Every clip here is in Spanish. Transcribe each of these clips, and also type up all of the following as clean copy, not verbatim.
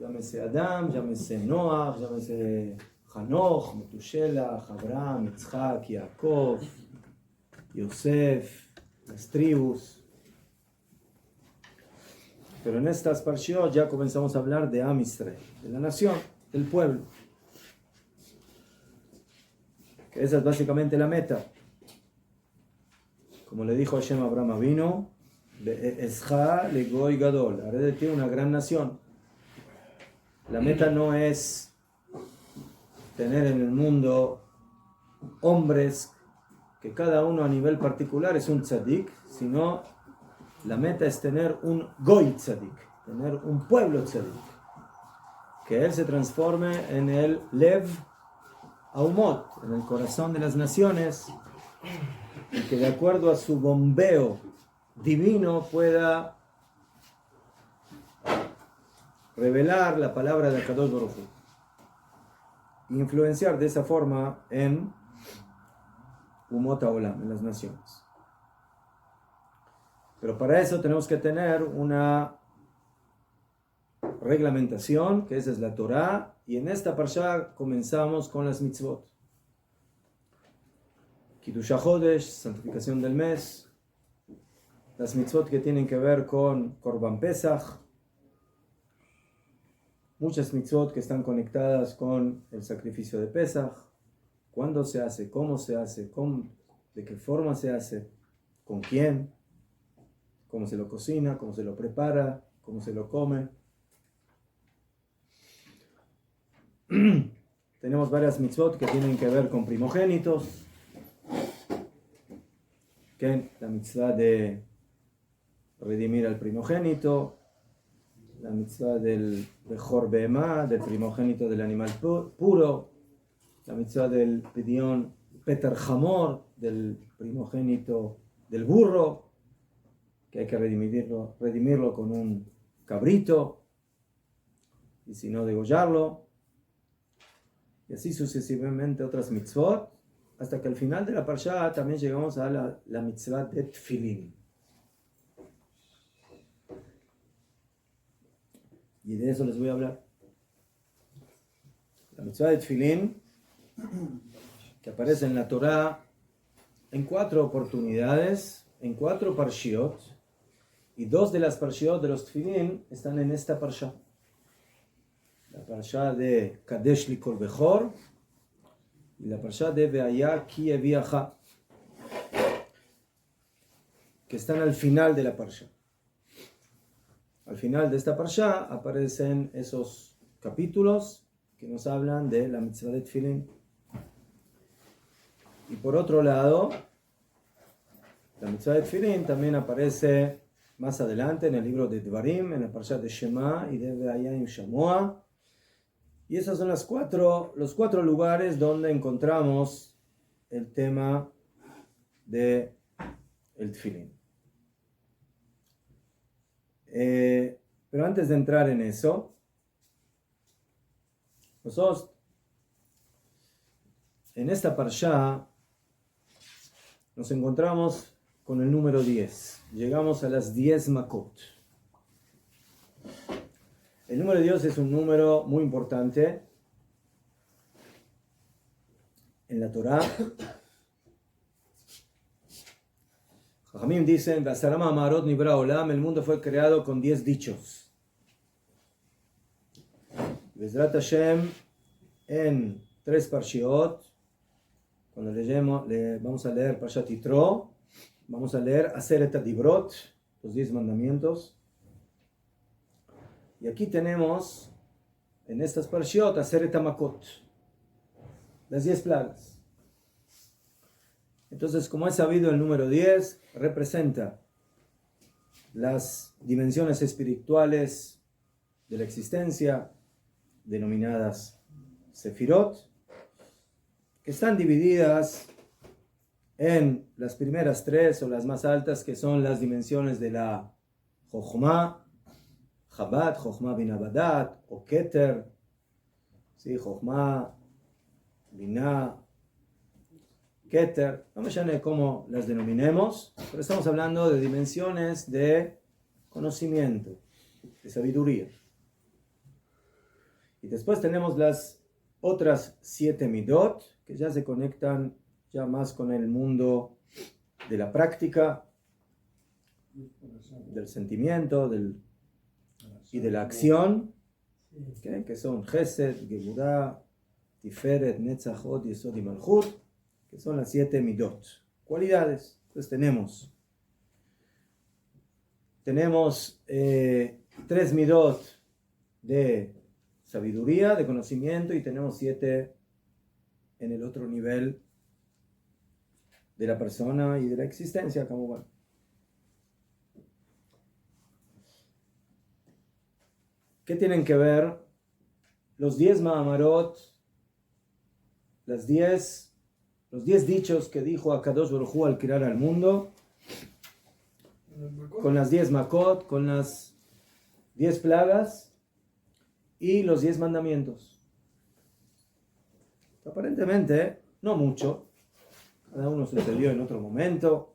llámese Adam, llámese Noah, llámese Hanoch, Metushelach, Abraham, Yitzhak, Jacob, Yosef, las tribus. Pero en estas parshiot ya comenzamos a hablar de Am Israel, de la nación, del pueblo. Que esa es básicamente la meta. Como le dijo Hashem a Abraham Avinu, Escha le goy gadol, haré de ti una gran nación. La meta no es tener en el mundo hombres que cada uno a nivel particular es un tzadik, sino la meta es tener un goy tzadik, tener un pueblo tzadik, que él se transforme en el lev aumot, en el corazón de las naciones, y que de acuerdo a su bombeo divino pueda revelar la palabra de Akadosh Baruj Hu, influenciar de esa forma en Umot HaOlam, en las naciones. Pero para eso tenemos que tener una reglamentación, que esa es la Torah, y en esta parsha comenzamos con las mitzvot. Kiddush HaChodesh, santificación del mes, las mitzvot que tienen que ver con Korban Pesach, muchas mitzvot que están conectadas con el sacrificio de Pesach, cuándo se hace, cómo se hace, de qué forma se hace, con quién, cómo se lo cocina, cómo se lo prepara, cómo se lo come. Tenemos varias mitzvot que tienen que ver con primogénitos, que la mitzvah de redimir al primogénito, la mitzvah del Bechor Behemá, del primogénito del animal puro, la mitzvah del Pidyon Peter Hamor, del primogénito del burro, que hay que redimirlo con un cabrito, y si no, degollarlo, y así sucesivamente otras mitzvot, hasta que al final de la parsha también llegamos a la mitzvah de Tfilin. Y de eso les voy a hablar. La mitzvah de Tfilin, que aparece en la Torah en 4 oportunidades, en 4 parshiot, y 2 de las parshiot de los Tfilin están en esta parsha. La parsha de Kadesh li kol Bechor y la parsha de Ve'aya ki eviacha, que están al final de la parsha. Al final de esta parsha aparecen esos capítulos que nos hablan de la mitzvah de Tfilin. Y por otro lado, la mitzvah de Tfilin también aparece más adelante en el libro de Dvarim, en la parsha de Shema y de Ve'ayim Shamoa. Y esos son los 4 lugares donde encontramos el tema de el Tfilin. Pero antes de entrar en eso, nosotros en esta parsha nos encontramos con el número 10. Llegamos a las 10 makot. El número de Dios es un número muy importante en la Torah. Jajamim dicen, el mundo fue creado con 10 dichos. Bezrat Hashem, en 3 parshiot, cuando vamos a leer Parshat Yitro, vamos a leer Aseret HaDibrot, los 10 mandamientos. Y aquí tenemos, en estas parshiot, Aseret HaMakot, las 10 plagas. Entonces, como es sabido, el número 10 representa las dimensiones espirituales de la existencia, denominadas Sefirot, que están divididas en las primeras 3 o las más altas, que son las dimensiones de la Jochma, Chabad, Jochma Bina Badat, o Keter, ¿sí? Jochma, Bina, Keter, no me llame cómo las denominemos, pero estamos hablando de dimensiones de conocimiento, de sabiduría. Y después tenemos las otras 7 midot, que ya se conectan ya más con el mundo de la práctica, del sentimiento y de la acción, ¿okay? Que son Chesed, Geburah, Tiferet, Netzachot, Yesod y Malchut, que son las 7 midot. Cualidades. Entonces tenemos 3 midot de sabiduría, de conocimiento, y tenemos 7 en el otro nivel de la persona y de la existencia, como bueno. ¿Qué tienen que ver los 10 Mahamarot, los 10 dichos que dijo Akadosh Baruj Hu al crear al mundo, con las 10 Makot, con las 10 plagas y los 10 mandamientos? Aparentemente, no mucho. Cada uno sucedió en otro momento,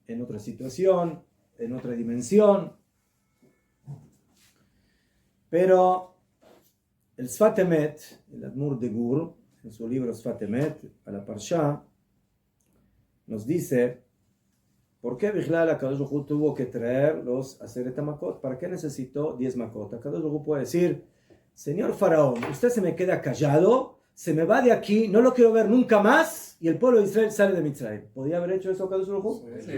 en otra situación, en otra dimensión. Pero el Sfat Emet, el Admur de Gur, en su libro Sfat Emet, a la Parsha, nos dice por qué Bichlal Akadosh Baruj Hu tuvo que traer los Aseret Makot. ¿Para qué necesitó 10 Makot? Akadosh Baruj Hu puede decir: señor faraón, usted se me queda callado, se me va de aquí, no lo quiero ver nunca más, y el pueblo de Israel sale de Mitzrayim. ¿Podía haber hecho eso Akadosh Baruj Hu? Sí.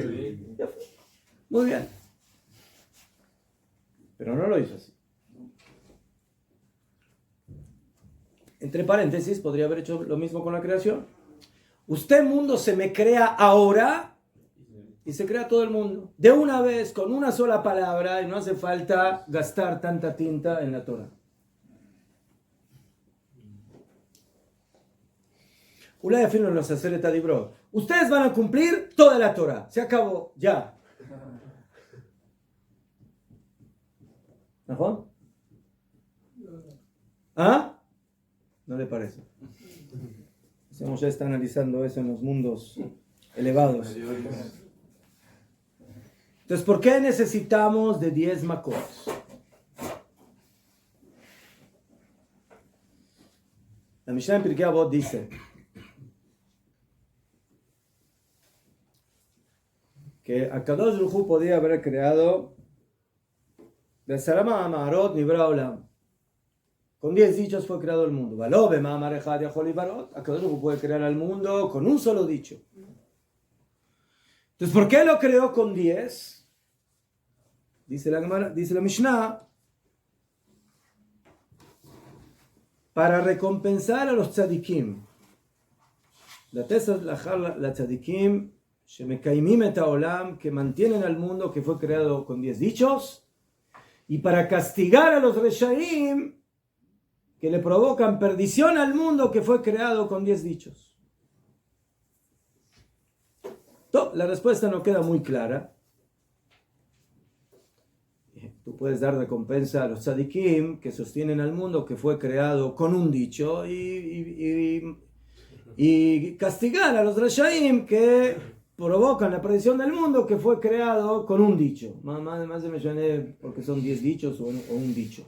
Muy bien. Pero no lo hizo así. Entre paréntesis, podría haber hecho lo mismo con la creación. Usted, mundo, se me crea ahora, y se crea todo el mundo. De una vez, con una sola palabra, y no hace falta gastar tanta tinta en la Torah. Ulay afirma en los Aseret Adibrot: ustedes van a cumplir toda la Torah. Se acabó, ya. ¿No? ¿Ah? ¿No le parece? Digamos, ya está analizando eso en los mundos elevados. Entonces, ¿por qué necesitamos de 10 Makot? La Mishnah en Pirkei Avot dice que Akadosh Baruj Hu podía haber creado de Sarama Amarot Nibra Olam. Con 10 dichos fue creado el mundo. Valobe Ma'amar Echad Yachol Libarot. Akadosh Baruj Hu puede crear al mundo con un solo dicho. Entonces, ¿por qué lo creó con 10? Dice la Mishnah: para recompensar a los tzadikim. La tesa la tzadikim shemekaimim et haolam, que mantienen al mundo que fue creado con 10 dichos, y para castigar a los reshaim, que le provocan perdición al mundo que fue creado con 10 dichos. La respuesta no queda muy clara. Tú puedes dar recompensa a los tzadikim que sostienen al mundo que fue creado con un dicho, y castigar a los reshaim que provocan la perdición del mundo que fue creado con un dicho. Más de mencioné porque son 10 dichos o un dicho.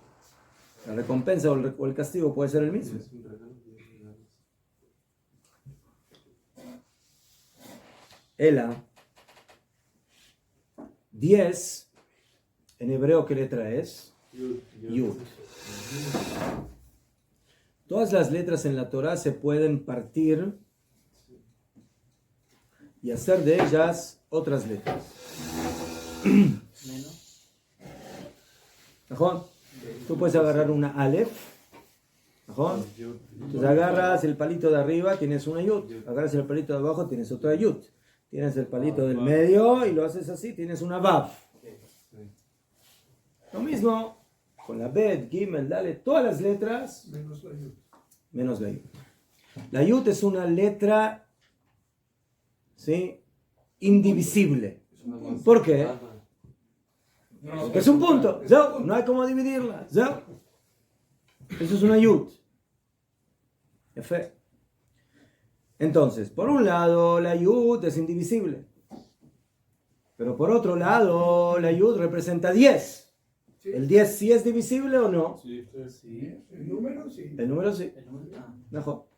La recompensa o el castigo puede ser el mismo. Ela, 10, en hebreo, ¿qué letra es? Yud. Todas las letras en la Torah se pueden partir y hacer de ellas otras letras. ¿Mejor? Tú puedes agarrar una Aleph. ¿Mejor? Entonces agarras el palito de arriba, tienes una Yud. Agarras el palito de abajo, tienes otra Yud. Tienes el palito del medio y lo haces así, tienes una Vav. Lo mismo con la Bet, Gimel, Dalet, todas las letras menos la Yud. La Yud es una letra, ¿sí?, indivisible. ¿Por qué? Porque es un punto. No hay cómo dividirla. Eso es una Yud. Entonces, por un lado, la Yud es indivisible. Pero por otro lado, la Yud representa 10. Sí. ¿El 10 sí es divisible o no? Sí. El número sí. El número sí. El número- ah. Mejor.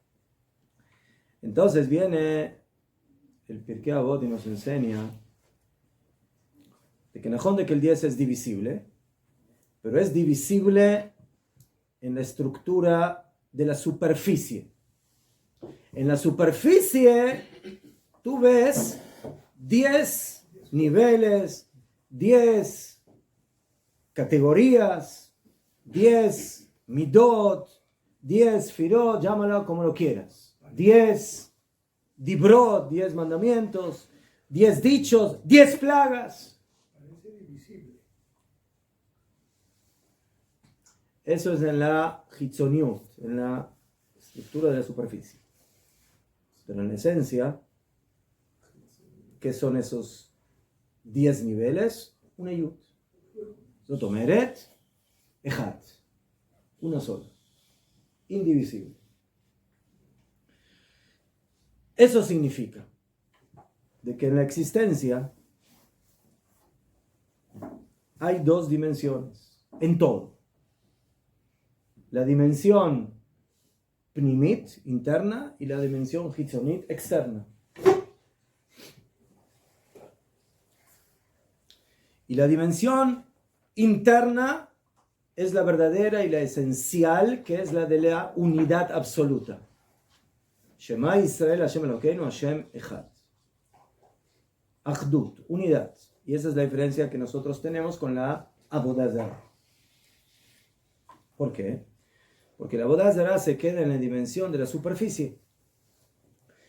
Entonces viene el Pirkei Avot y nos enseña de que Najón de que el 10 es divisible, pero es divisible en la estructura de la superficie. En la superficie tú ves 10 niveles, 10 categorías, 10 midot, 10 firot, llámalo como lo quieras. 10 dibrot, 10 mandamientos, 10 dichos, 10 plagas. Parece divisible. Eso es en la hitzoniut, en la estructura de la superficie. Pero en la esencia, ¿qué son esos 10 niveles? Una yut. Zotomeret, ejat. Una sola. Indivisible. Eso significa de que en la existencia hay dos dimensiones en todo. La dimensión pnimit, interna, y la dimensión hitzonit, externa. Y la dimensión interna es la verdadera y la esencial, que es la de la unidad absoluta. Shema Israel, Hashem Elokeinu, Hashem Echad. Achdut, unidad. Y esa es la diferencia que nosotros tenemos con la Avodah Zarah. ¿Por qué? Porque la Avodah Zarah se queda en la dimensión de la superficie.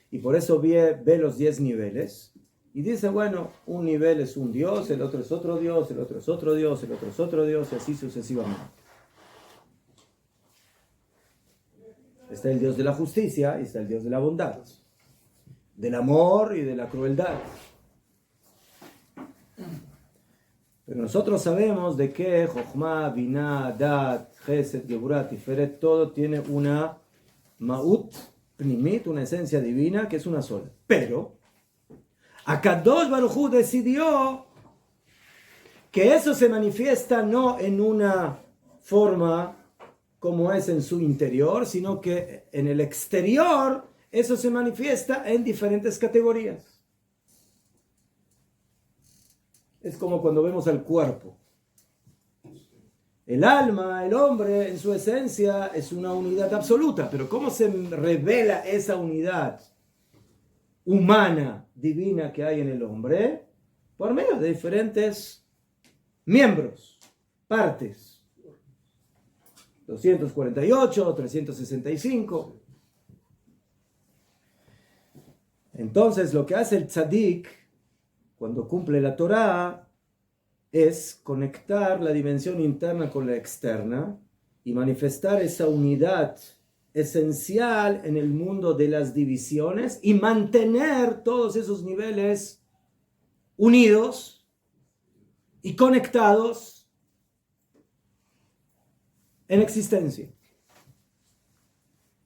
Y por eso ve los 10 niveles. Y dice, bueno, un nivel es un Dios, el otro es otro Dios, el otro es otro Dios, el otro es otro Dios, y así sucesivamente. Está el Dios de la justicia y está el Dios de la bondad, del amor y de la crueldad. Pero nosotros sabemos de que Jochma, Binah, Dat, Chesed, Geburat, Tiferet, todo tiene una Ma'ut, Pnimit, una esencia divina que es una sola. Pero Akadosh Baruj Hu decidió que eso se manifiesta no en una forma como es en su interior, sino que en el exterior eso se manifiesta en diferentes categorías. Es como cuando vemos al cuerpo. El alma, el hombre, en su esencia es una unidad absoluta, pero ¿cómo se revela esa unidad humana, divina que hay en el hombre? Por medio de diferentes miembros, partes. 248, 365. Entonces lo que hace el tzadik cuando cumple la Torá es conectar la dimensión interna con la externa y manifestar esa unidad esencial en el mundo de las divisiones y mantener todos esos niveles unidos y conectados en existencia.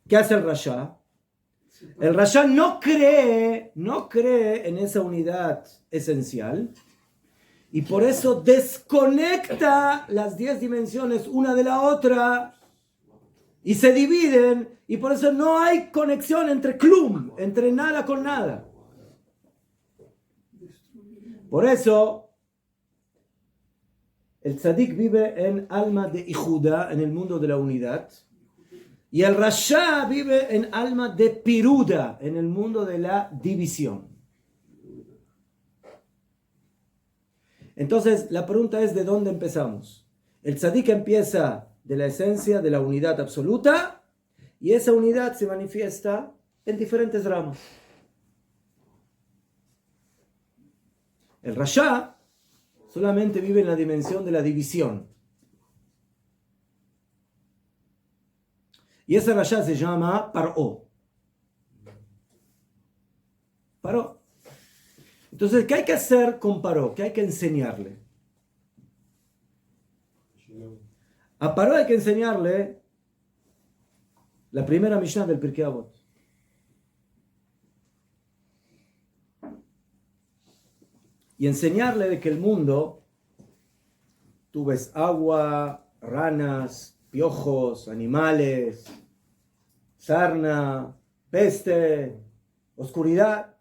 ¿Qué hace el Rasha? El Rasha no cree en esa unidad esencial y por eso desconecta las 10 dimensiones una de la otra y se dividen y por eso no hay conexión entre klum, entre nada con nada. Por eso el tzadik vive en alma de Ihuda, en el mundo de la unidad, y el Rasha vive en alma de Piruda, en el mundo de la división. Entonces, la pregunta es, ¿de dónde empezamos? El tzadik empieza de la esencia de la unidad absoluta, y esa unidad se manifiesta en diferentes ramas. El Rasha solamente vive en la dimensión de la división. Y ese Rasha se llama Paró. Paró. Entonces, ¿qué hay que hacer con Paró? ¿Qué hay que enseñarle? A Paró hay que enseñarle la primera Mishnah del Pirkei Avot. Y enseñarle de que el mundo tú ves agua, ranas, piojos, animales, sarna, peste, oscuridad.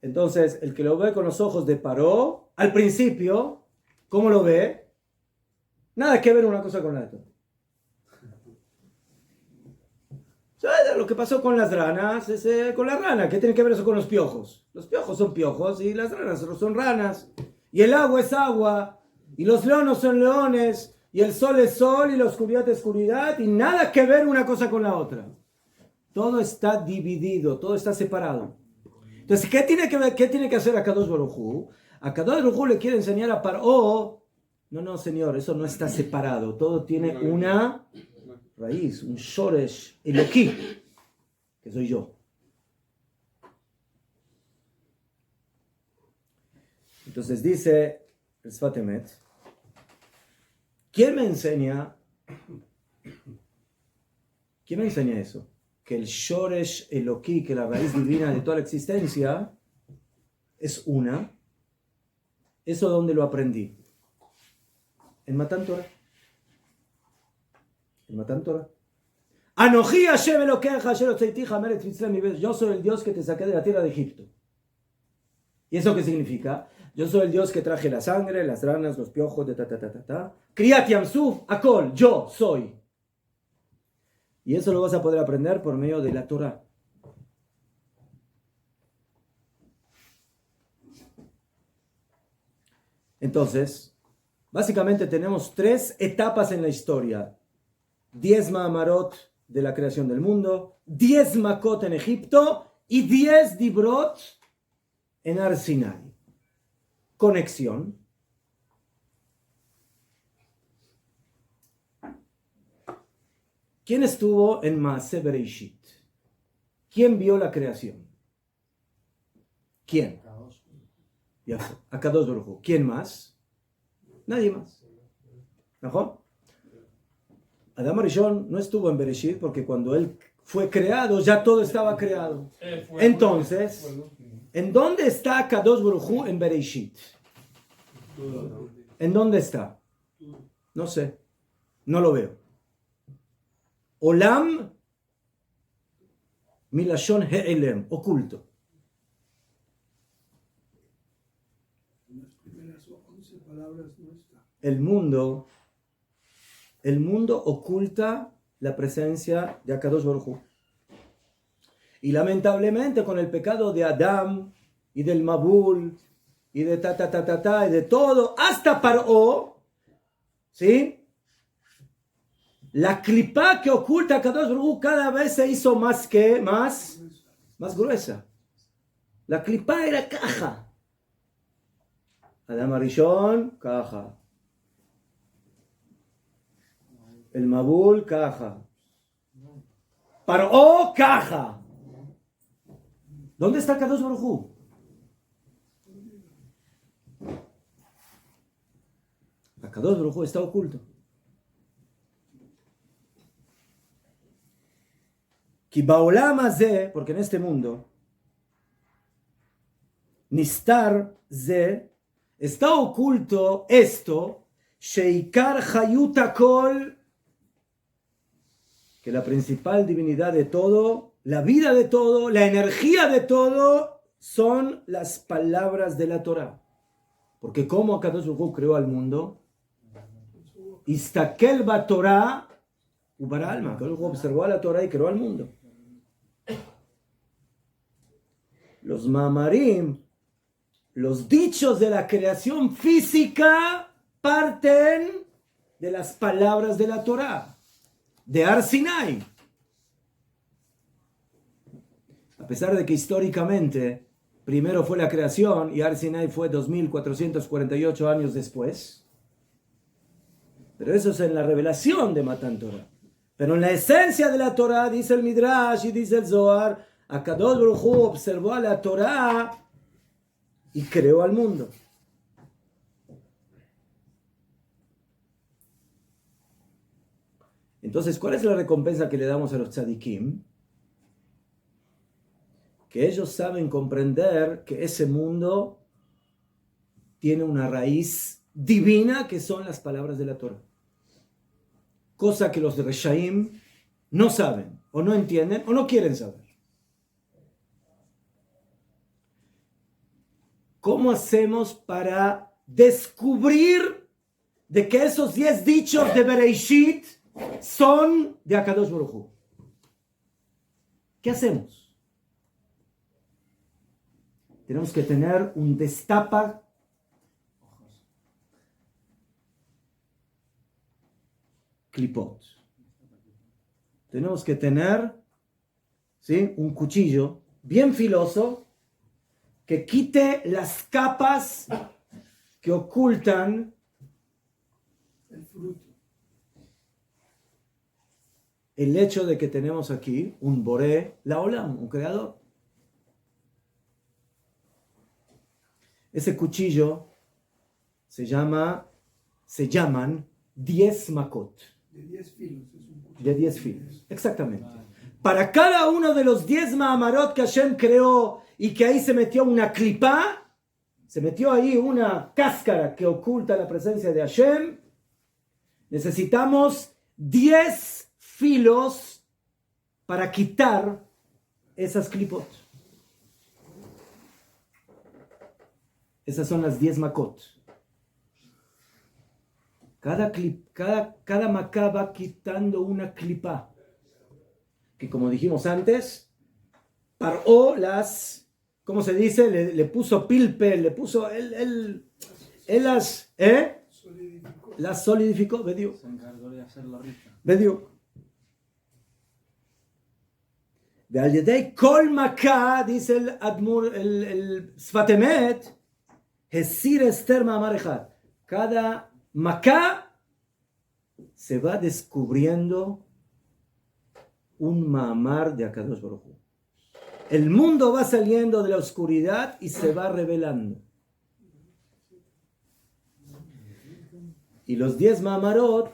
Entonces, el que lo ve con los ojos de Paró, al principio, ¿cómo lo ve? Nada que ver una cosa con la otra. Lo que pasó con las ranas, con la rana, ¿qué tiene que ver eso con los piojos? Los piojos son piojos y las ranas son ranas. Y el agua es agua, y los leones son leones, y el sol es sol, y la oscuridad es oscuridad, y nada que ver una cosa con la otra. Todo está dividido, todo está separado. Entonces, ¿qué tiene que hacer Akadosh Baruj Hu? Akadosh Baruj Hu le quiere enseñar a Paró, no, señor, eso no está separado, todo tiene una raíz, un shoresh Eloquí, que soy yo. Entonces dice el Sfat Emet, ¿quién me enseña eso? Que el shoresh Eloquí, que la raíz divina de toda la existencia, es una. ¿Eso dónde lo aprendí? En Matan Torah. Anoji Hashem Elokeja asher hotzeitija meretz Mitzrayim mibetz. Yo soy el Dios que te saqué de la tierra de Egipto. ¿Y eso qué significa? Yo soy el Dios que traje la sangre, las ranas, los piojos, Kriyat Yamsuf, Akol, yo soy. Y eso lo vas a poder aprender por medio de la Torah. Entonces, básicamente tenemos 3 etapas en la historia. 10 Ma'amarot de la creación del mundo, 10 Makot en Egipto y 10 Dibrot en Har Sinai. Conexión. ¿Quién estuvo en Maaseh Bereishit? ¿Quién vio la creación? ¿Quién? Akadosh Baruj Hu. ¿Quién más? Nadie más. ¿No? Adam Arishon no estuvo en Bereshit porque cuando él fue creado ya todo estaba creado. Entonces, ¿en dónde está Akadosh Baruj Hu en Bereshit? ¿En dónde está? No sé. No lo veo. Olam milashon he'elem, oculto. En las primeras 11 palabras no está. El mundo oculta la presencia de Akadosh Baruj Hu. Y lamentablemente con el pecado de Adán y del Mabul y de y de todo, hasta Paró, ¿sí? La clipa que oculta a Kadosh Baruj Hu cada vez se hizo más gruesa. La clipa era caja. Adam Arishon, caja. El Mabul, caja. Paró, caja. ¿Dónde está Kadosh Baruj Hu? Kadosh Baruj Hu está oculto. Porque en este mundo, Nistar Ze, está oculto esto, Sheikar Hayut Hakol, que la principal divinidad de todo, la vida de todo, la energía de todo, son las palabras de la Torah. Porque como Akadosh Baruj Hu creó al mundo, Istakel ba Torah, Ubara alma, Akadosh Baruj Hu observó a la Torah y creó al mundo. Los mamarim, los dichos de la creación física parten de las palabras de la Torah, de Har Sinai. A pesar de que históricamente primero fue la creación y Har Sinai fue 2448 años después, pero eso es en la revelación de Matan Torah. Pero en la esencia de la Torah, dice el Midrash y dice el Zohar, Akadosh Baruj Hu observó a la Torah y creó al mundo. Entonces, ¿cuál es la recompensa que le damos a los tzadikim? Que ellos saben comprender que ese mundo tiene una raíz divina que son las palabras de la Torah. Cosa que los de Reshaim no saben, o no entienden, o no quieren saber. ¿Cómo hacemos para descubrir de que esos 10 dichos de Bereishit son de Akadosh Baruj Hu? ¿Qué hacemos? Tenemos que tener un destapa clipot. Tenemos que tener, ¿sí?, un cuchillo bien filoso que quite las capas que ocultan el fruto. El hecho de que tenemos aquí un Boré Laolam, un creador. Ese cuchillo se llaman 10 makot. De 10 filos. Es un cuchillo. De 10 filos, exactamente. Para cada uno de los 10 ma'amarot que Hashem creó y que ahí se metió una clipá, se metió ahí una cáscara que oculta la presencia de Hashem, necesitamos 10 filos para quitar esas clipot. Esas son las 10 makot. Cada macá va quitando una clipá. Que como dijimos antes, Paró ¿cómo se dice? Le puso pilpel, le puso, él las solidificó, Bediuk. Se encargó de hacer la rica. Bediuk. De al yedei kol macá, dice el Admur, el Sfat Emet, Hesir Ester Ma'amar Echad. Cada macá se va descubriendo un ma'amar de Akadosh Baruj Hu. El mundo va saliendo de la oscuridad y se va revelando. Y los 10 ma'amarot,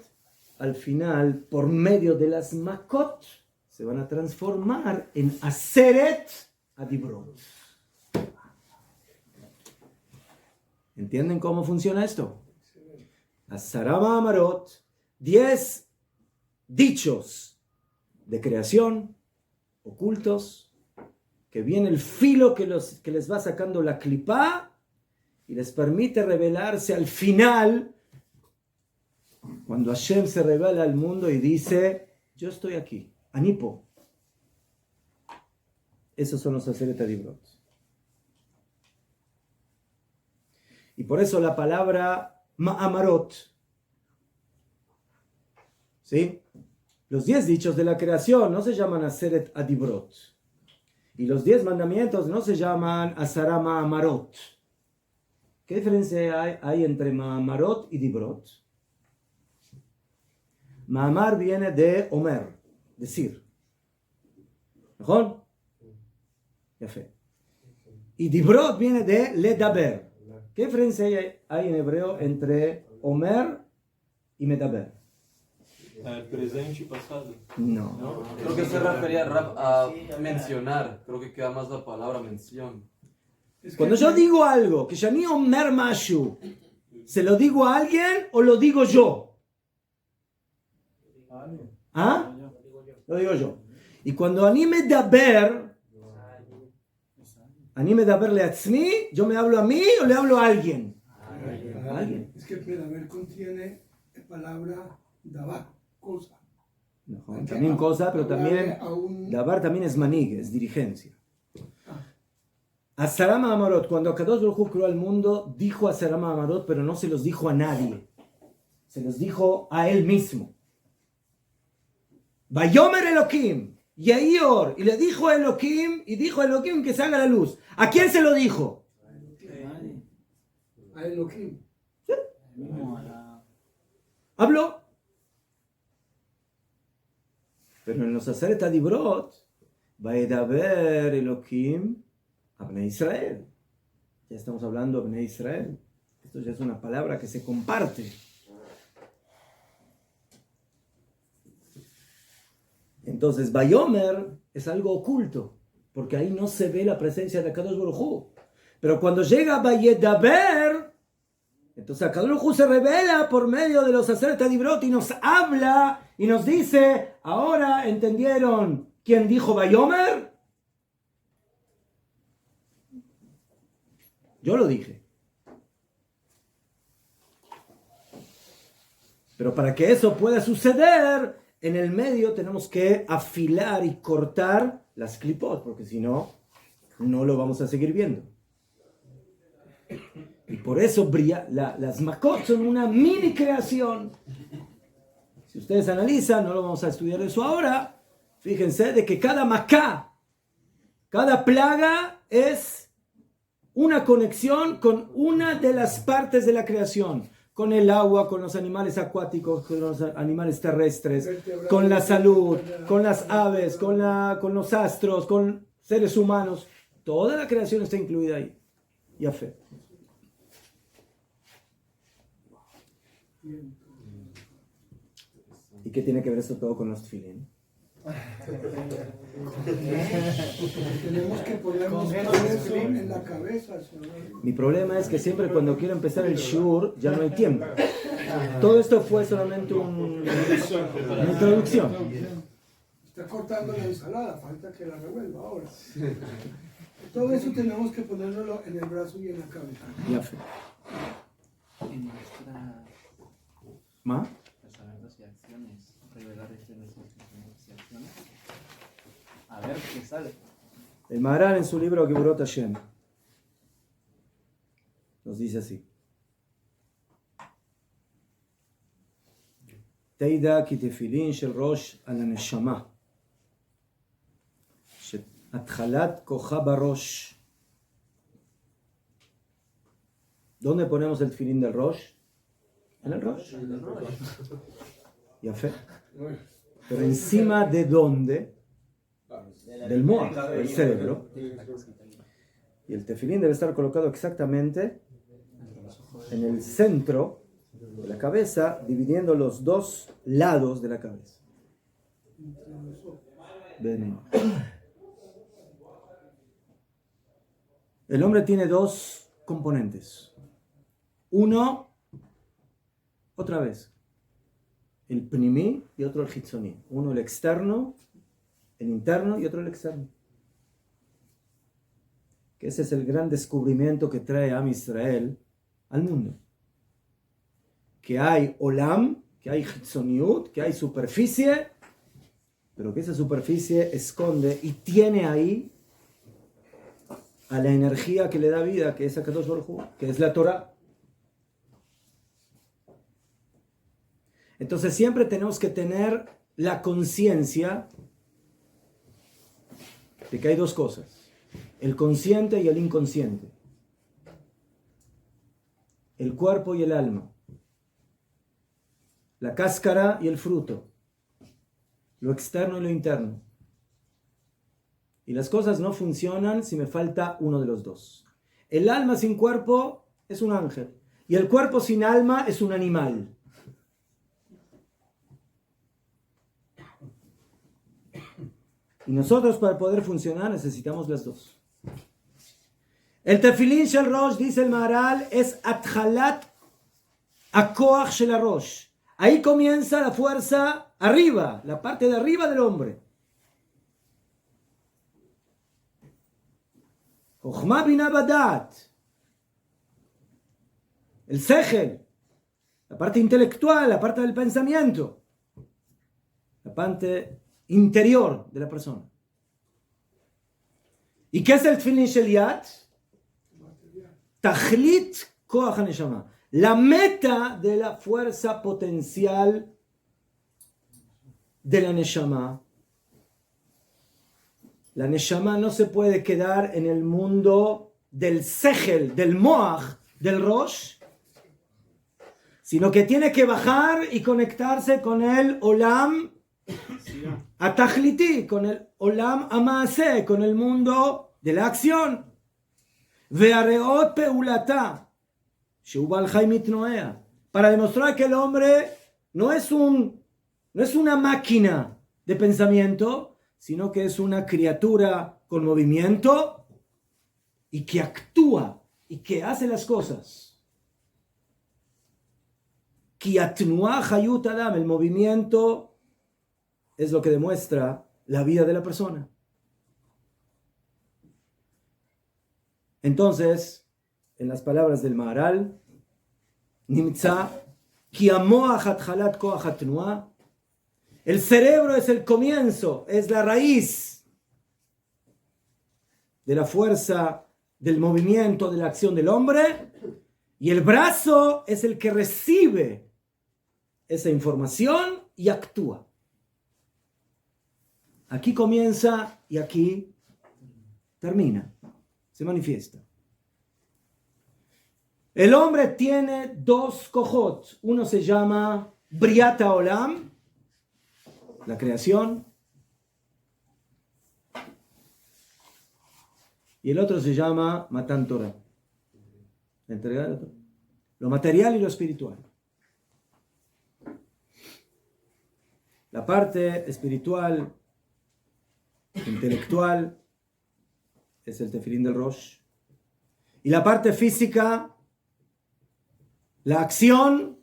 al final, por medio de las makot, se van a transformar en aseret adibrot. ¿Entienden cómo funciona esto? Asara ma'amarot, 10 dichos de creación ocultos, que viene el filo que les va sacando la clipá y les permite revelarse al final, cuando Hashem se revela al mundo y dice, yo estoy aquí, Anipo. Esos son los Aseret Adibrot. Y por eso la palabra Ma'amarot, ¿sí? Los 10 dichos de la creación no se llaman Aseret Adibrot. Y los 10 mandamientos no se llaman Asara Ma'amarot. ¿Qué diferencia hay entre Ma'amarot y Dibrot? Ma'amar viene de Omer, decir. ¿Mejor? Ya fe. Y Dibrot viene de Ledaber. ¿Qué diferencia hay en hebreo entre Omer y Medaber? El presente y pasado. No. Creo que se refería a mencionar. Creo que queda más la palabra mención. Cuando yo digo algo, que Shani Omer Mashu, ¿se lo digo a alguien o lo digo yo? ¿Ah? Lo digo yo. Y cuando Ani Medaber leatzmi, ¿yo me hablo a mí o le hablo a alguien? A alguien. Es que Medaber contiene la palabra davar, cosa. No, también cosa, pero también Dabar también es manig, es dirigencia. Asara Ma'amarot, cuando Akadosh Baruj Hu creó al mundo, dijo Asara Ma'amarot, pero no se los dijo a nadie. Se los dijo a él mismo. Vayomer Elohim, Yehior, y le dijo a Elohim, y dijo a Elohim que salga la luz. ¿A quién se lo dijo? A Elohim. Habló. Pero en los Aseret Adibrot, Vaedaber Elohim a Bnei Israel. Ya estamos hablando de Bnei Israel. Esto ya es una palabra que se comparte. Entonces, Vayomer es algo oculto, porque ahí no se ve la presencia de Akadosh Baruj Hu. Pero cuando llega Vayedaber, Entonces Akadosh Baruj Hu se revela por medio de los Aseret Dibrot y nos habla y nos dice, ahora entendieron quién dijo Bayomer. Yo lo dije. Pero para que eso pueda suceder, en el medio tenemos que afilar y cortar las clipot, porque si no, no lo vamos a seguir viendo. Y por eso las makot son una mini creación. Si ustedes analizan, no lo vamos a estudiar eso ahora, fíjense de que cada maká, cada plaga es una conexión con una de las partes de la creación. Con el agua, con los animales acuáticos, con los animales terrestres, con la salud, con las aves, con los astros, con seres humanos. Toda la creación está incluida ahí. Ya fe. ¿Y qué tiene que ver esto todo con los tefilín? Tenemos que ponernos eso en la cabeza. Mi problema es que siempre cuando quiero empezar el shur ya no hay tiempo. Todo esto fue solamente una introducción. Está cortando la ensalada, falta que la revuelva ahora. Todo eso tenemos que ponerlo en el brazo y en la cabeza. Ya fe. En nuestra ¿Ma? pensamientos y acciones, revelar este nuestros pensamientos y acciones. A ver qué sale. El Maharal en su libro Geburot Hashem nos dice así: Teida ki tefilin shel rosh al haneshama atchalat kocha barosh. ¿Dónde ponemos el tefilín del rosh? En el rosh. Ya fe. Pero encima de dónde? Del moach, del cerebro. Y el tefilín debe estar colocado exactamente en el centro de la cabeza, dividiendo los dos lados de la cabeza. Ven. El hombre tiene dos componentes. Uno, otra vez, el pnimi y otro el hitzoní. Uno el externo, el interno y otro el externo. Que ese es el gran descubrimiento que trae Am Israel al mundo. Que hay olam, que hay hitzoniut, que hay superficie, pero que esa superficie esconde y tiene ahí a la energía que le da vida, que es Akadosh Baruj Hu, que es la Torah. Entonces siempre tenemos que tener la conciencia de que hay dos cosas: el consciente y el inconsciente, el cuerpo y el alma, la cáscara y el fruto, lo externo y lo interno. Y las cosas no funcionan si me falta uno de los dos. El alma sin cuerpo es un ángel y el cuerpo sin alma es un animal. Y nosotros, para poder funcionar, necesitamos las dos. El tefilín shel rosh, dice el Maharal, es atchalat akoach shel rosh. Ahí comienza la fuerza arriba, la parte de arriba del hombre. Chochma bina badat. El sechel, la parte intelectual, la parte del pensamiento, la parte interior de la persona. ¿Y qué es el tefilín shel yad? Tachlit koach haneshama, la meta de la fuerza potencial de la neshama. La neshama no se puede quedar en el mundo del sechel, del moach, del rosh, sino que tiene que bajar y conectarse con el olam atachliti, con el olam amaase, con el mundo de la acción. Ve'areot peulata, sheubal chaimit noea, para demostrar que el hombre no es una máquina de pensamiento, sino que es una criatura con movimiento y que actúa y que hace las cosas. Ki atnuah hayut adam, el movimiento es lo que demuestra la vida de la persona. Entonces, en las palabras del Maharal, Nimtza, Ki amoach atchalat koach atnuah, el cerebro es el comienzo, es la raíz de la fuerza del movimiento, de la acción del hombre, y el brazo es el que recibe esa información y actúa. Aquí comienza y aquí termina, se manifiesta. El hombre tiene dos kojot, uno se llama Briat Haolam, la creación, y el otro se llama Matan Torah, la entrega de la Torah, lo material y lo espiritual. La parte espiritual, intelectual, es el tefilín del Rosh, y la parte física, la acción,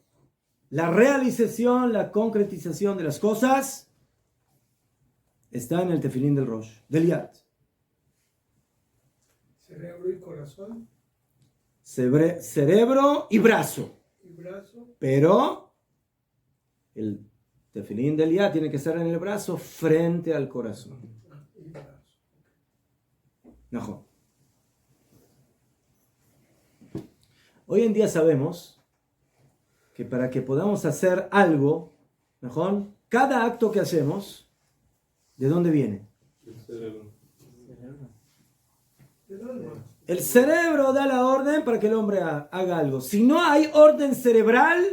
la realización, la concretización de las cosas, está en el tefilín del Rosh, del Yad. Cerebro y corazón Cerebro y brazo. y brazo. Pero el tefilín del Yad tiene que estar en el brazo frente al corazón. Y brazo. No. Hoy en día sabemos que para que podamos hacer algo, mejor, cada acto que hacemos, ¿de dónde viene? El cerebro. Del alma. El cerebro da la orden para que el hombre haga algo. Si no hay orden cerebral,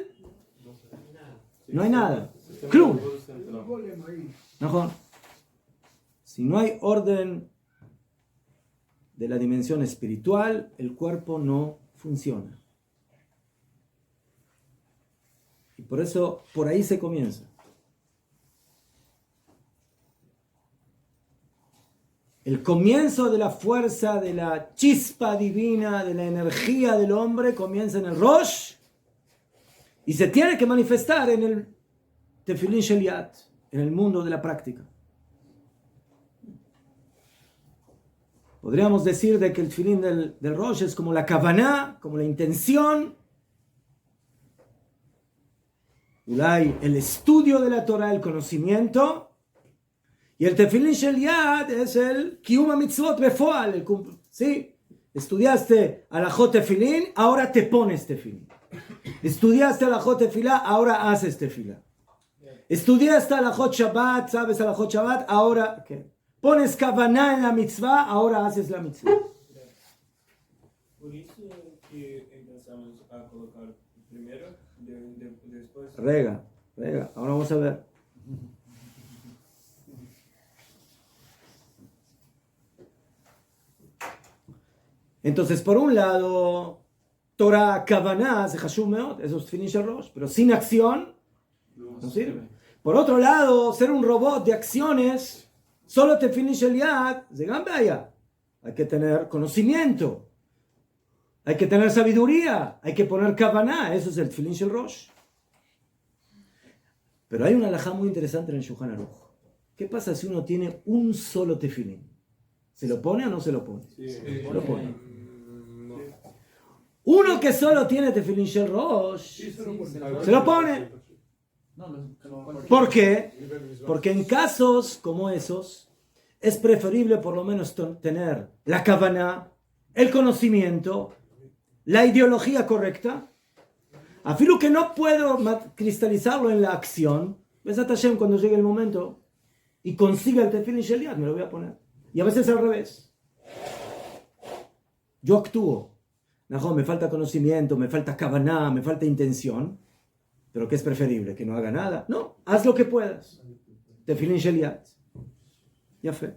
no hay nada. Club. El golem ahí. Mejor. Si no hay orden de la dimensión espiritual, el cuerpo no funciona. Y por eso, por ahí se comienza. El comienzo de la fuerza, de la chispa divina, de la energía del hombre, comienza en el Rosh y se tiene que manifestar en el Tefilin Shel Yad, en el mundo de la práctica. Podríamos decir de que el Tefilin del Rosh es como la Kavaná, como la intención, el estudio de la Torah, el conocimiento. Y el Tefilin Shel Yad es el Kiyum HaMitzvot Befoal. ¿Sí? Estudiaste Alajot Tefilin, ahora te pones Tefilin. Estudiaste Alajot Tefilá, ahora haces Tefilá. Estudiaste Alajot Shabbat, sabes Alajot Shabbat, ahora ¿qué? Pones Kavaná en la mitzvah, ahora haces la mitzvah. Por isso que empezamos a colocar primero, después. Rega, ahora vamos a ver. Entonces, por un lado, Torah, Kavaná, se Hashuv Meot, eso es Tefilin Shel Rosh, pero sin acción no sirve. Por otro lado, ser un robot de acciones, solo Tefilin Shel Yad, se gambaya. Hay que tener conocimiento, hay que tener sabiduría, hay que poner Kavaná, eso es el Tefilin Shel Rosh. Pero hay una halajá muy interesante en el Shulchan Aruch. ¿Qué pasa si uno tiene un solo tefilín? ¿Se lo pone o no se lo pone? Sí. Se lo pone. Uno que solo tiene tefilín Shel Rosh, se lo pone. ¿Por qué? Porque en casos como esos, es preferible por lo menos tener la kavaná, el conocimiento, la ideología correcta. Afirmo que no puedo cristalizarlo en la acción. Besat Hashem, cuando llegue el momento y consiga el tefilin Shel Yad, me lo voy a poner. Y a veces al revés. Yo actúo. No, me falta conocimiento, me falta kavaná, me falta intención. Pero ¿qué es preferible? ¿Que no haga nada? No, haz lo que puedas. Tefilin Shel Yad. Ya fe.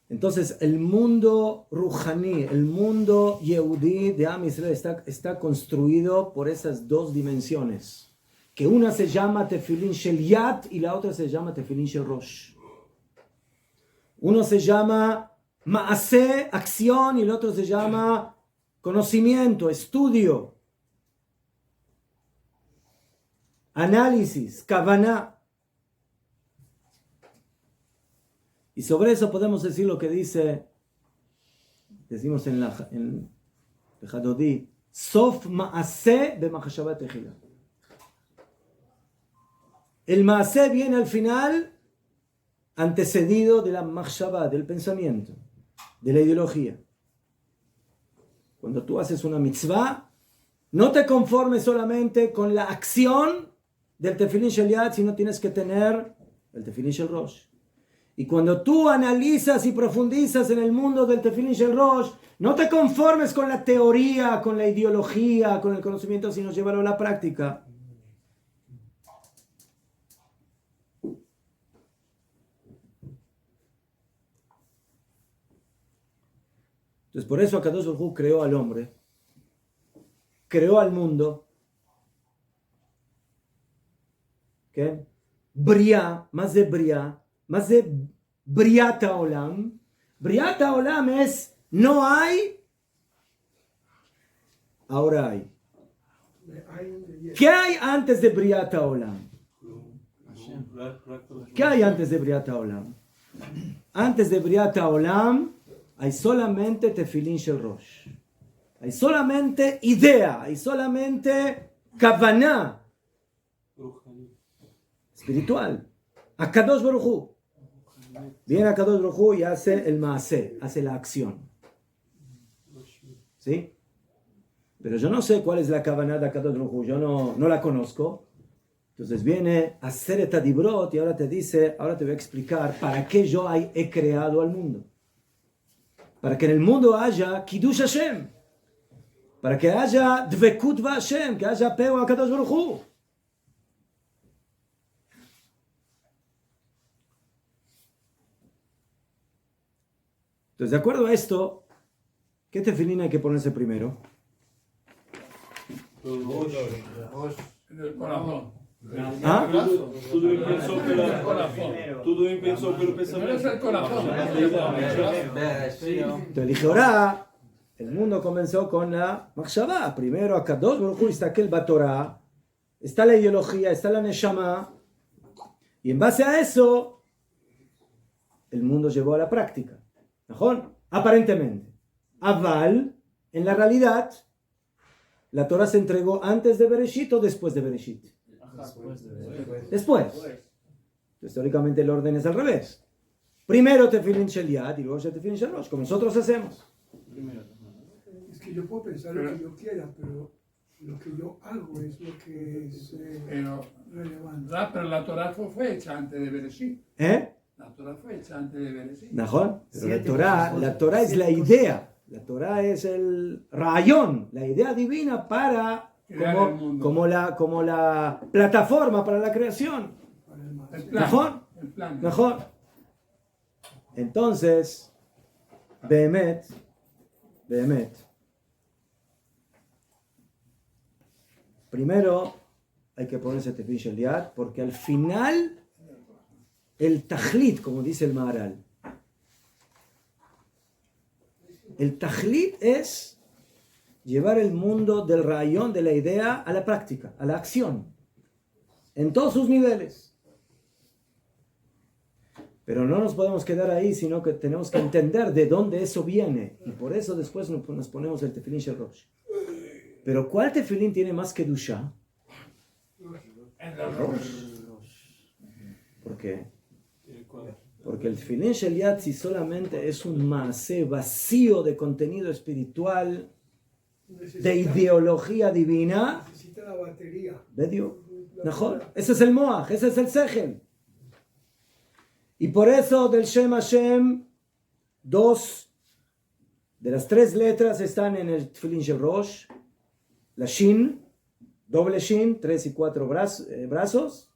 Entonces, el mundo ruhaní, el mundo yehudí de Am Israel está construido por esas dos dimensiones. Que una se llama Tefilin Shel Yad y la otra se llama Tefilin Shel Rosh. Uno se llama Maaseh, acción, y el otro se llama conocimiento, estudio, análisis, Kavaná. Y sobre eso podemos decir lo que decimos en Hadodí, Sof Maaseh b'machshava techila. El Maaseh viene al final antecedido de la machshava, del pensamiento, de la ideología. Cuando tú haces una mitzvah, no te conformes solamente con la acción del Tefilin Shel Yad, sino tienes que tener el Tefilin Shel Rosh. Y cuando tú analizas y profundizas en el mundo del Tefilin Shel Rosh, no te conformes con la teoría, con la ideología, con el conocimiento, sino llévalo a la práctica. Entonces, por eso Akadosh Baruj Hu creó al hombre, creó al mundo. ¿Qué? Briá, más de Briata Olam. Briata Olam es no hay, ahora hay. ¿Qué hay antes de Briata Olam? ¿Qué hay antes de Briata Olam? Antes de Briata Olam hay solamente Tefilin Shel Rosh. Hay solamente idea, hay solamente Kavaná espiritual. Akadosh Baruj Hu. Viene Akadosh Baruj Hu y hace el Maaseh, hace la acción. ¿Sí? Pero yo no sé cuál es la Kavaná de Akadosh Baruj Hu, yo no la conozco. Entonces viene a hacer esta dibrot y ahora te dice, ahora te voy a explicar para qué yo he creado al mundo. Para que en el mundo haya Kiddush Hashem. Para que haya Dvekut va Hashem, que haya apego a Kadosh Baruj Hu. Entonces, de acuerdo a esto, ¿qué tefilín hay que ponerse primero? En el corazón. ¿Ah? Tudo pensó pelo Primero pensamento. es el corazón. Entonces dije, ahora, el mundo comenzó con la Machshavá. Primero, Akadosh Baruj Hu está aquel Batorá, está la ideología, está la Neshama, y en base a eso, el mundo llevó a la práctica. ¿Mejor? Aparentemente. Aval, en la realidad, la Torah se entregó antes de Bereshit o después de Bereshit. Después. Históricamente el orden es al revés. Primero Tefilin Shel Yad y luego Tefilin Shel Rosh, como nosotros hacemos. Es que yo puedo pensar lo que yo quiera, pero lo que yo hago es lo que es relevante. Pero la Torah fue hecha antes de Bereshit. La Torah fue hecha antes de Bereshit. ¿Mejor? Pero la Torah es la idea. La Torah es el rayón, la idea divina para como la plataforma para la creación. El plan. ¿Mejor? El plan. Mejor. Entonces, Behemet, primero hay que ponerse Tefilin Shel Yad, porque al final el tajlit, como dice el Maharal, el tajlit es llevar el mundo del rayón, de la idea, a la práctica, a la acción, en todos sus niveles. Pero no nos podemos quedar ahí, sino que tenemos que entender de dónde eso viene. Y por eso después nos ponemos el Tefilin Shel Rosh. Pero ¿cuál Tefilin tiene más Kedushá? El Rosh. ¿Por qué? Porque el Tefilin Shel Yad, si solamente es un maaseh vacío de contenido espiritual, de ideología divina, Necesita la batería. ¿vedio? Mejor. Ese es el Moach, ese es el Sechel. Y por eso del Shem Hashem, 2 de las 3 letras están en el Tefilin Shel Rosh. La Shin, doble Shin, 3 y 4 brazos.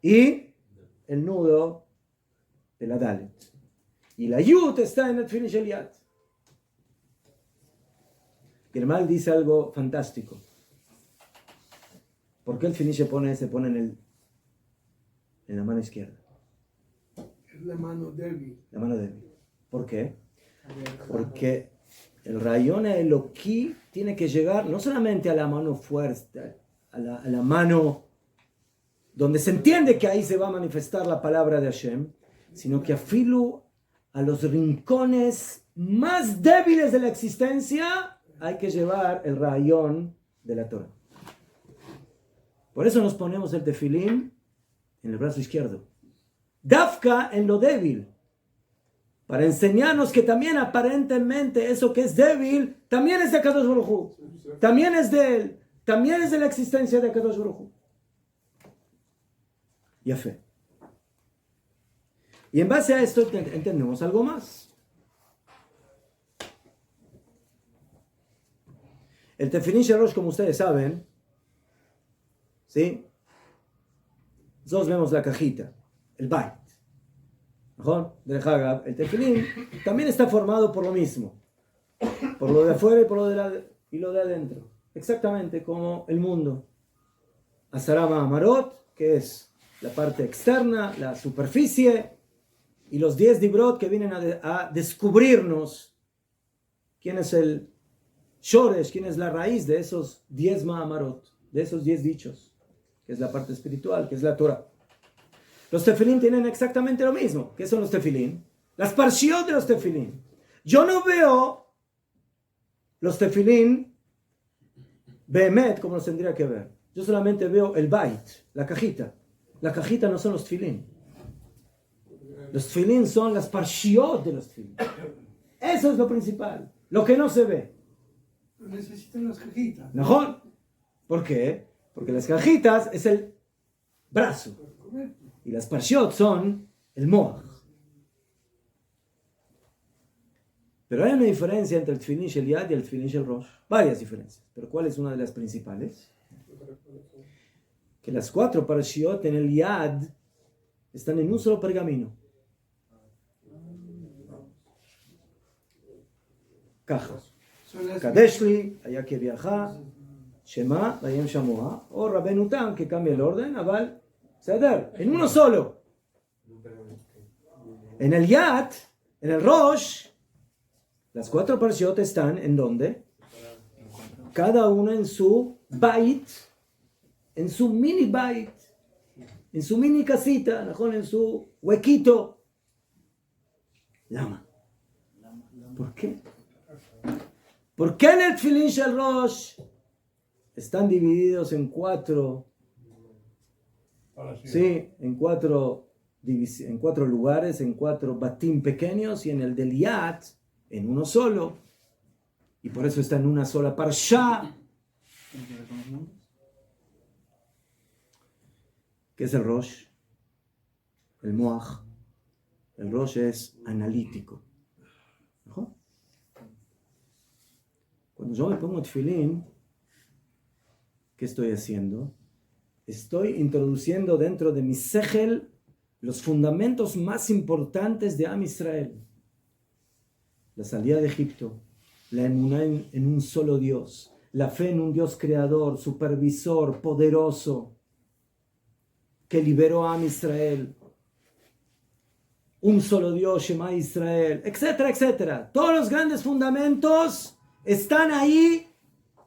Y el nudo de la Dalet. Y la Yud está en el Tefilin Shel Yad. Y el mal dice algo fantástico. ¿Por qué el Tefilin se pone en la mano izquierda? la mano débil. La mano débil. ¿Por qué? Porque el rayón Eloquí tiene que llegar no solamente a la mano fuerte, a la mano donde se entiende que ahí se va a manifestar la palabra de Hashem, sino que afilu a los rincones más débiles de la existencia hay que llevar el rayón de la Torah. Por eso nos ponemos el tefilín en el brazo izquierdo. Dafka en lo débil. Para enseñarnos que también aparentemente eso que es débil, también es de Kadosh Baruj Hu. También es de él. También es de la existencia de Kadosh Baruj Hu. Y a fe. Y en base a esto entendemos algo más. El Tefilín Shalosh, como ustedes saben, ¿sí? Nosotros vemos la cajita, el bait. ¿Mejor? El Tefilín también está formado por lo mismo. Por lo de afuera y por lo de adentro. Exactamente como el mundo. Asarama Amarot, que es la parte externa, la superficie, y los 10 dibrot que vienen a descubrirnos quién es el shoresh, quién es la raíz de esos 10 ma'amarot, de esos 10 dichos, que es la parte espiritual, que es la Torah. Los tefilín tienen exactamente lo mismo. ¿Qué son los tefilín? Las parshiot de los tefilín. Yo no veo los tefilín behemet como los tendría que ver. Yo solamente veo el bait, la cajita. La cajita no son los tefilín. Los tefilín son las parshiot de los tefilín. Eso es lo principal. Lo que no se ve. Necesitan las cajitas. ¿Mejor? ¿Por qué? Porque las cajitas es el brazo. Y las parshiot son el moach. Pero hay una diferencia entre el tefilín shel yad y el tefilín shel rosh. Varias diferencias. Pero ¿cuál es una de las principales? Que las 4 parshiot en el yad están en un solo pergamino. Caja. Kadeshli, Ayake Viaja, Shema, Vayem Shamoa, o Rabenu Tam, que cambia el orden, Aval, Seder, en uno solo. En el Yad, en el Rosh, las 4 parshiot están en donde? Cada una en su bait, en su mini bait, en su mini casita, en su huequito. Lama. ¿Por qué? ¿Por qué en el Tefilín Shel Rosh están divididos en 4? Sí, en 4 lugares, en 4 batim pequeños, y en el del Yad, en uno solo. Y por eso está en una sola parsha. ¿Qué es el Rosh? El Moach. El Rosh es analítico. ¿No? Cuando yo me pongo tefilín, ¿qué estoy haciendo? Estoy introduciendo dentro de mi sejel los fundamentos más importantes de Am Israel. La salida de Egipto, la emuná en un solo Dios, la fe en un Dios creador, supervisor, poderoso, que liberó a Am Israel, un solo Dios, Shema Israel, etcétera, etcétera. Todos los grandes fundamentos están ahí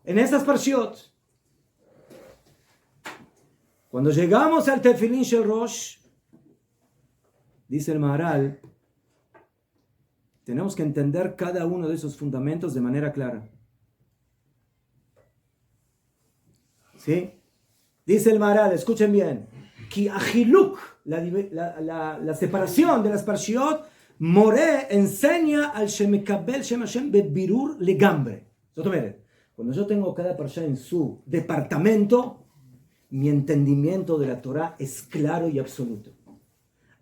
en estas parshiot. Cuando llegamos al Tefilín Shel Rosh, dice el Maharal, tenemos que entender cada uno de esos fundamentos de manera clara. ¿Sí? Dice el Maharal, escuchen bien, Ki Achiluk, la separación de las parshiot, More enseña al Shemekabel Shem Hashem Bebirur Legambre. Cuando yo tengo cada parsha en su departamento, mi entendimiento de la Torah es claro y absoluto.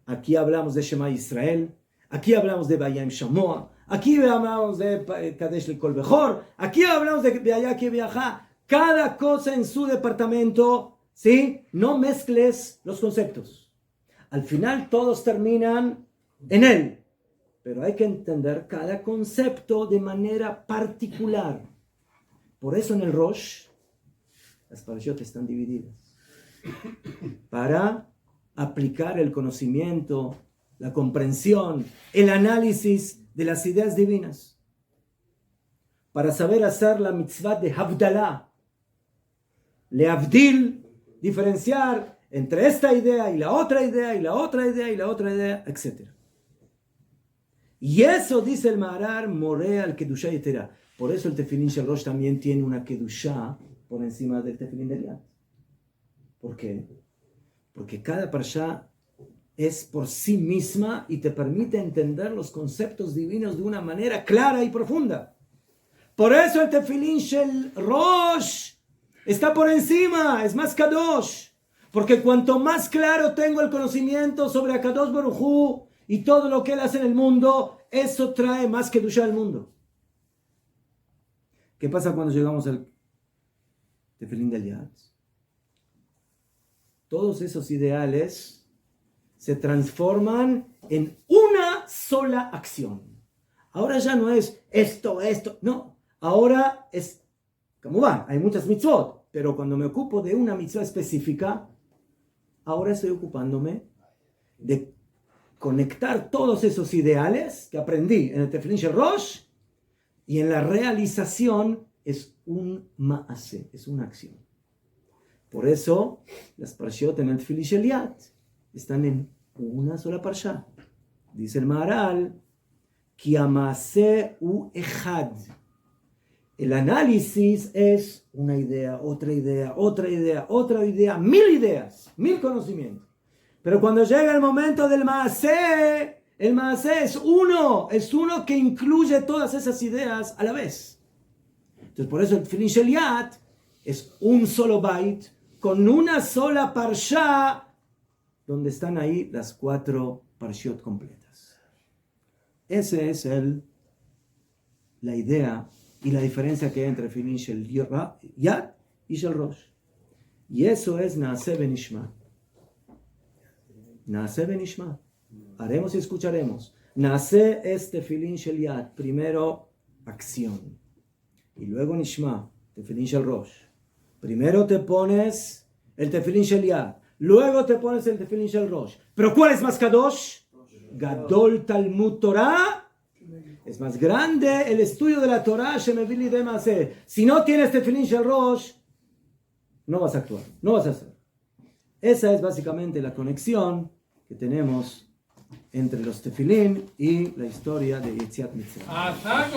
Aquí hablamos de Shema Israel, aquí hablamos de Vayem Shamoa, aquí hablamos de Kadesh Lekol Bechor, aquí hablamos de Vayake Viaja. Cada cosa en su departamento, ¿sí? No mezcles los conceptos. Al final todos terminan en él. Pero hay que entender cada concepto de manera particular. Por eso en el Rosh, las parashiot están divididas. Para aplicar el conocimiento la comprensión, el análisis de las ideas divinas. Para saber hacer la mitzvah de Havdalah, leavdil, diferenciar entre esta idea y la otra idea y la otra idea y la otra idea, etc. Y eso, dice el Maharal, morea al Kedushá Yetera. Por eso el Tefilín Shel Rosh también tiene una Kedushá por encima del Tefilín de Yad. ¿Por qué? Porque cada parashá es por sí misma y te permite entender los conceptos divinos de una manera clara y profunda. Por eso el Tefilín Shel Rosh está por encima, es más Kadosh. Porque cuanto más claro tengo el conocimiento sobre Akadosh Baruj Hu y todo lo que Él hace en el mundo, eso trae más Kedushá al mundo. ¿Qué pasa cuando llegamos al Tefilín del Yad? Todos esos ideales se transforman en una sola acción. Ahora ya no es esto, no. Ahora es, como va, hay muchas mitzvot, pero cuando me ocupo de una mitzvah específica, ahora estoy ocupándome de conectar todos esos ideales que aprendí en el Tefilín Shel Rosh, y en la realización es un ma'aseh, es una acción. Por eso las parashiot en el Tefilín Shel Yad están en una sola parashá. Dice el Maharal, Ki ha'ma'aseh hu echad. El análisis es una idea, otra idea, otra idea, otra idea, 1000 ideas, 1000 conocimientos. Pero cuando llega el momento del Maaseh, el Maaseh es uno que incluye todas esas ideas a la vez. Entonces por eso el Tefilín Shel Yad es un solo bait con una sola parsha donde están ahí las 4 parshiot completas. Esa es la idea y la diferencia que hay entre Tefilín Shel Yad y Shel Rosh. Y eso es Naaseh Benishma. Naaseh Benishma. Haremos y escucharemos. Naaseh es Tefilín Shel Yad. Primero acción. Y luego Nishma, Tefilín Shel Rosh. Primero te pones el Tefilín Shel Yad. Luego te pones el Tefilín Shel Rosh. ¿Pero cuál es más Kadosh? Gadol Talmud Torah. Es más grande el estudio de la Torah. Shemevili de Maaseh. Si no tienes Tefilín Shel Rosh, no vas a actuar, no vas a hacer. Esa es básicamente la conexión que tenemos entre los tefilín y la historia de Yetziat Mitzrayim. ¡Hasta